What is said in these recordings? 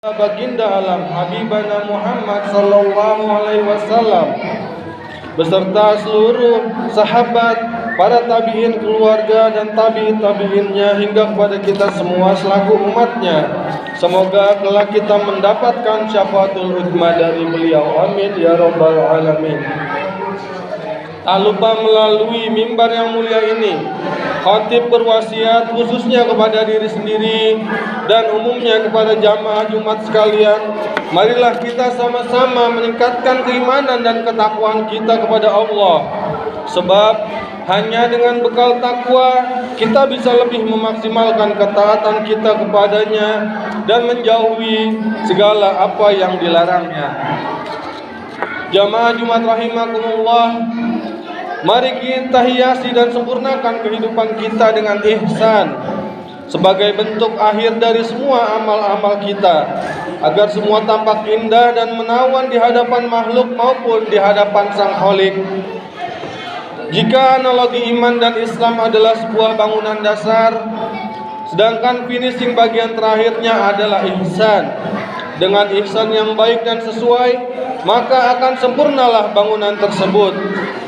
Baginda alam Habibana Muhammad sallallahu alaihi wasallam beserta seluruh sahabat, para tabi'in, keluarga dan tabi'innya hingga kepada kita semua selaku umatnya. Semoga kelak kita mendapatkan syafaatul uzma dari beliau. Amin ya rabbal alamin. Tak lupa melalui mimbar yang mulia ini, khatib berwasiat khususnya kepada diri sendiri dan umumnya kepada jamaah Jumat sekalian. Marilah kita sama-sama meningkatkan keimanan dan ketakwaan kita kepada Allah. Sebab hanya dengan bekal takwa kita bisa lebih memaksimalkan ketaatan kita kepadanya dan menjauhi segala apa yang dilarangnya. Jamaah Jumat rahimakumullah, mari kita hiasi dan sempurnakan kehidupan kita dengan ihsan sebagai bentuk akhir dari semua amal-amal kita, agar semua tampak indah dan menawan di hadapan makhluk maupun di hadapan Sang Khalik. Jika analogi iman dan Islam adalah sebuah bangunan dasar, sedangkan finishing bagian terakhirnya adalah ihsan. Dengan ihsan yang baik dan sesuai, maka akan sempurnalah bangunan tersebut,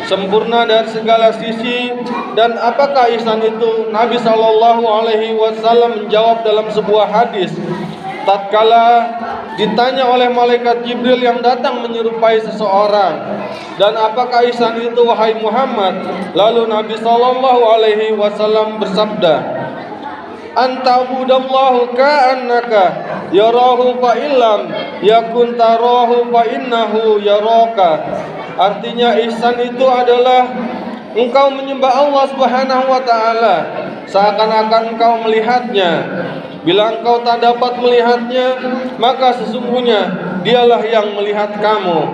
sempurna dari segala sisi. Dan apakah ihsan itu? Nabi sallallahu alaihi wasallam menjawab dalam sebuah hadis tatkala ditanya oleh malaikat Jibril yang datang menyerupai seseorang, dan apakah ihsan itu wahai Muhammad? Lalu Nabi sallallahu alaihi wasallam bersabda, anta'budallahu ka'annaka yarahu fa illam yakun tarahu fa innahu yaraka. Artinya ihsan itu adalah engkau menyembah Allah Subhanahu wa taala seakan-akan engkau melihatnya. Bila engkau tak dapat melihatnya, maka sesungguhnya dialah yang melihat kamu.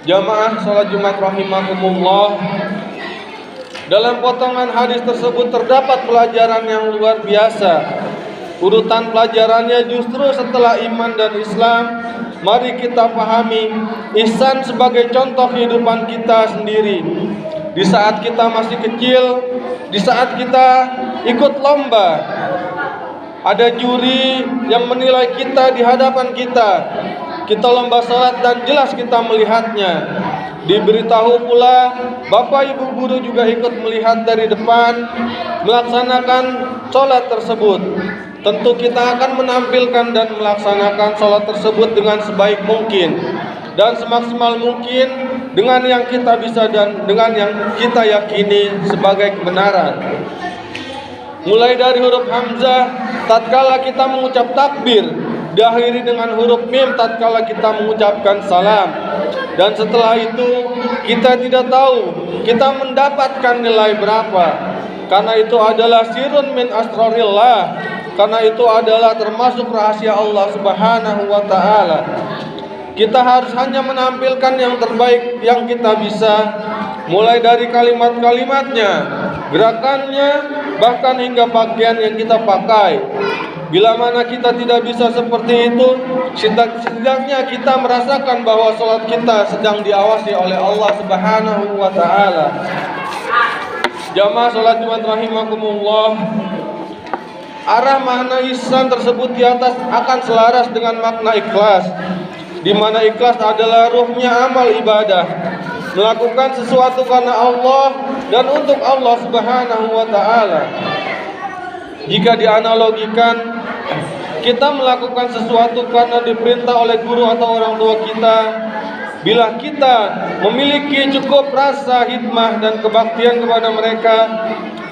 Jamaah salat Jumat rahimakumullah, dalam potongan hadis tersebut terdapat pelajaran yang luar biasa. Urutan pelajarannya justru setelah iman dan Islam. Mari kita pahami ihsan sebagai contoh kehidupan kita sendiri. Di saat kita masih kecil, di saat kita ikut lomba, ada juri yang menilai kita di hadapan kita. Kita lomba salat dan jelas kita melihatnya. Diberitahu pula bapak ibu guru juga ikut melihat dari depan, melaksanakan sholat tersebut. Tentu kita akan menampilkan dan melaksanakan sholat tersebut dengan sebaik mungkin dan semaksimal mungkin dengan yang kita bisa dan dengan yang kita yakini sebagai kebenaran. Mulai dari huruf hamzah tatkala kita mengucap takbir, diakhiri dengan huruf mim tatkala kita mengucapkan salam. Dan setelah itu kita tidak tahu kita mendapatkan nilai berapa, karena itu adalah sirrun min asrarillah, karena itu adalah termasuk rahasia Allah Subhanahu wa taala. Kita harus hanya menampilkan yang terbaik yang kita bisa, mulai dari kalimat-kalimatnya, gerakannya, bahkan hingga pakaian yang kita pakai. Bila mana kita tidak bisa seperti itu, setidaknya kita merasakan bahwa sholat kita sedang diawasi oleh Allah Subhanahu wa taala. Jamaah sholat Jumat rahimakumullah, arah makna ihsan tersebut di atas akan selaras dengan makna ikhlas, di mana ikhlas adalah ruhnya amal ibadah, melakukan sesuatu karena Allah dan untuk Allah Subhanahu wa taala. Jika dianalogikan, kita melakukan sesuatu karena diperintah oleh guru atau orang tua kita. Bila kita memiliki cukup rasa hikmah dan kebaktian kepada mereka,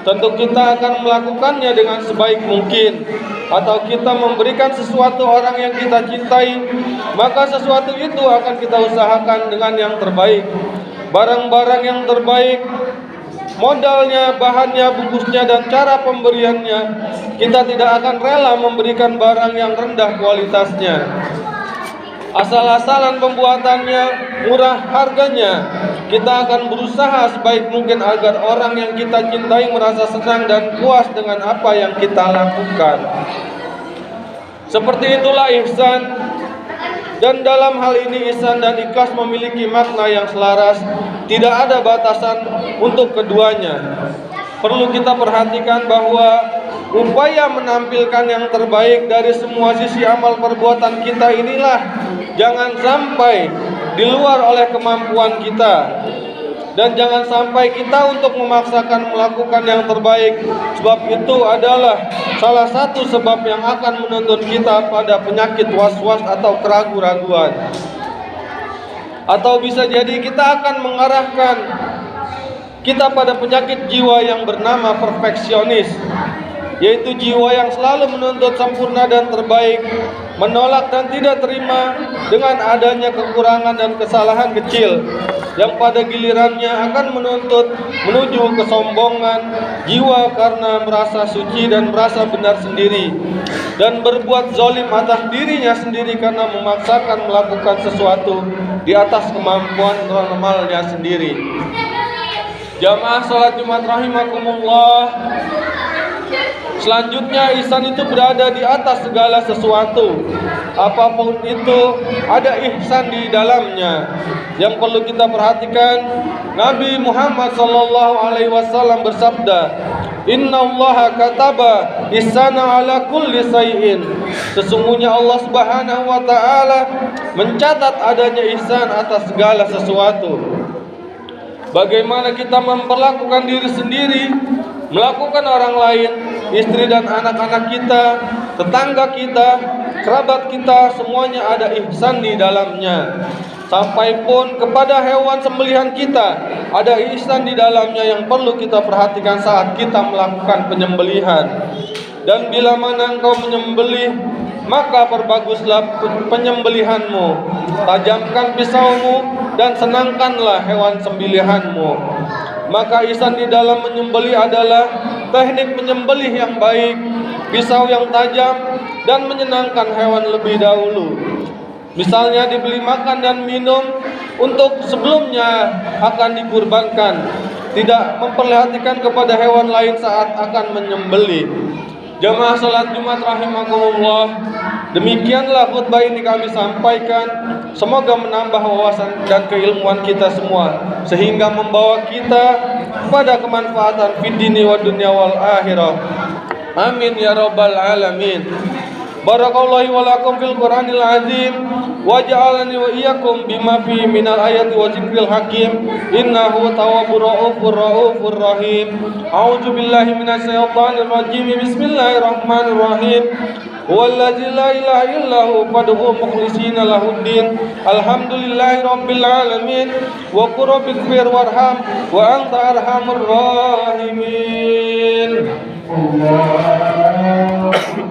tentu kita akan melakukannya dengan sebaik mungkin. Atau kita memberikan sesuatu orang yang kita cintai, maka sesuatu itu akan kita usahakan dengan yang terbaik. Barang-barang yang terbaik, modalnya, bahannya, bungkusnya, dan cara pemberiannya, kita tidak akan rela memberikan barang yang rendah kualitasnya, asal-asalan pembuatannya, murah harganya. Kita akan berusaha sebaik mungkin agar orang yang kita cintai merasa senang dan puas dengan apa yang kita lakukan. Seperti itulah ihsan. Dan dalam hal ini ihsan dan ikhlas memiliki makna yang selaras. Tidak ada batasan untuk keduanya. Perlu kita perhatikan bahwa upaya menampilkan yang terbaik dari semua sisi amal perbuatan kita inilah jangan sampai di luar oleh kemampuan kita. Dan jangan sampai kita untuk memaksakan melakukan yang terbaik, sebab itu adalah salah satu sebab yang akan menuntun kita pada penyakit was-was atau keraguan-raguan. Atau bisa jadi kita akan mengarahkan kita pada penyakit jiwa yang bernama perfeksionis, yaitu jiwa yang selalu menuntut sempurna dan terbaik, menolak dan tidak terima dengan adanya kekurangan dan kesalahan kecil, yang pada gilirannya akan menuntut menuju kesombongan jiwa karena merasa suci dan merasa benar sendiri, dan berbuat zalim atas dirinya sendiri karena memaksakan melakukan sesuatu di atas kemampuan normalnya sendiri. Jamaah salat Jumat rahimakumullah. Selanjutnya ihsan itu berada di atas segala sesuatu. Apapun itu ada ihsan di dalamnya. Yang perlu kita perhatikan, Nabi Muhammad SAW bersabda, Innallaha kataba ihsana ala kulli syai'in. Sesungguhnya Allah Subhanahu wa taala mencatat adanya ihsan atas segala sesuatu. Bagaimana kita memperlakukan diri sendiri, melakukan orang lain, istri dan anak-anak kita, tetangga kita, kerabat kita, semuanya ada ihsan di dalamnya. Sampai pun kepada hewan sembelihan kita ada ihsan di dalamnya yang perlu kita perhatikan saat kita melakukan penyembelihan. Dan bila mana engkau menyembelih, maka perbaguslah penyembelihanmu, tajamkan pisaumu dan senangkanlah hewan sembelihanmu. Maka ihsan di dalam menyembelih adalah teknik menyembelih yang baik, pisau yang tajam, dan menyenangkan hewan lebih dahulu. Misalnya dibeli makan dan minum untuk sebelumnya akan dikurbankan, tidak memperlihatkan kepada hewan lain saat akan menyembelih. Jamaah salat Jumat rahimakumullah, demikianlah khutbah ini kami sampaikan. Semoga menambah wawasan dan keilmuan kita semua, sehingga membawa kita pada kemanfaatan fid dini wa dunya wal akhirah. Amin ya rabbal alamin. Barakallahu wa lakum fil Qur'anil azim, waj'alani wa iyyakum bima fi minal ayati wa zikril hakim, innahu tawwabur raufur rahim. A'udzu billahi minasy syaithanir rajim. Bismillahirrahmanirrahim. Wallazi la ilaha illahu fad'u mukhlishina lahuddin. Alhamdulillahi rabbil alamin. Wa qur rabbighfir warham wa anta arhamur rahimin. Allah